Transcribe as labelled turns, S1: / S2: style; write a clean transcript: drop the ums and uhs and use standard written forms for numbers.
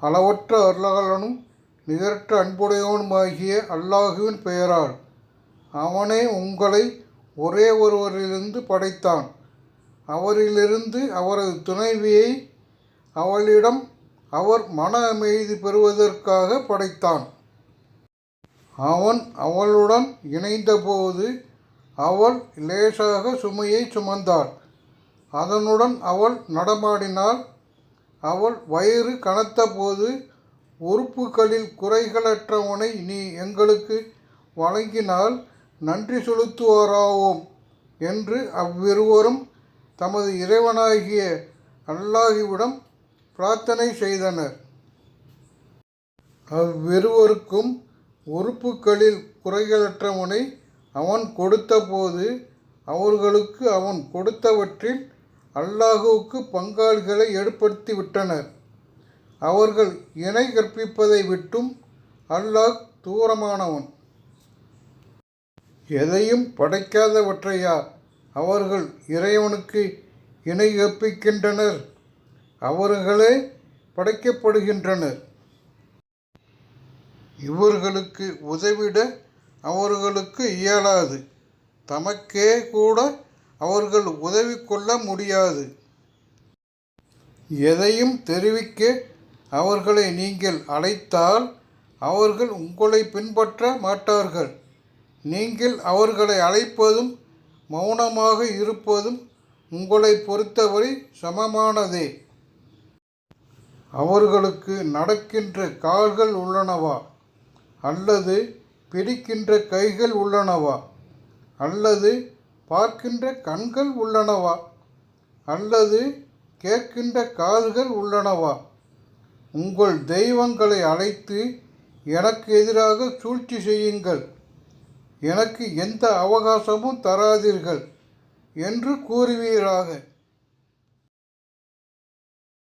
S1: அளவற்ற அருளாளனும் நிகரற்ற அன்புடையவனுமாகிய அல்லாஹுவின் பெயரால். அவனே உங்களை ஒரே ஒருவரிலிருந்து படைத்தான். அவரிலிருந்து அவரது துணைவியை அவளிடம் அவர் மன அமைதி பெறுவதற்காக படைத்தான். அவன் அவளுடன் இணைந்தபோது அவள் லேசாக சுமையை சுமந்தாள். அதனுடன் அவள் நடமாடினாள். அவள் வயிறு கனத்தபோது, உறுப்புகளில் குறைகளற்றவனை நீ எங்களுக்கு வழங்கினால் நன்றி செலுத்துவோராவோம் என்று அவ்விருவரும் தமது இறைவனாகிய அல்லாஹ்விடம் பிரார்த்தனை செய்தனர். அவ்விருவருக்கும் உறுப்புகளில் குறைகளற்றவனை அவன் கொடுத்தபோது அவர்களுக்கு அவன் கொடுத்தவற்றில் அல்லாஹுவுக்கு பங்காளிகளை ஏற்படுத்தி விட்டனர். அவர்கள் இணை கற்பிப்பதை விட்டும் அல்லாஹ் தூரமானவன். எதையும் படைக்காதவற்றையா அவர்கள் இறைவனுக்கு இணை கற்பிக்கின்றனர்? அவர்களே படைக்கப்படுகின்றனர். இவர்களுக்கு உதவிட அவர்களுக்கு இயலாது. தமக்கே கூட அவர்கள் உதவி கொள்ள முடியாது. எதையும் தெரிவிக்க அவர்களை நீங்கள் அழைத்தால் அவர்கள் உங்களை பின்பற்ற மாட்டார்கள். நீங்கள் அவர்களை அழைப்பதும் மௌனமாக இருப்பதும் உங்களை பொறுத்தவரை சமமானதே. அவர்களுக்கு நடக்கின்ற கால்கள் உள்ளனவா? அல்லது பிடிக்கின்ற கைகள் உள்ளனவா? அல்லது பார்க்கின்ற கண்கள் உள்ளனவா? அல்லது கேட்கின்ற காதுகள் உள்ளனவா? உங்கள் தெய்வங்களை அழைத்து எனக்கு எதிராக சூழ்ச்சி செய்யுங்கள், எனக்கு எந்த அவகாசமும் தராதீர்கள் என்று கூறுவீராக.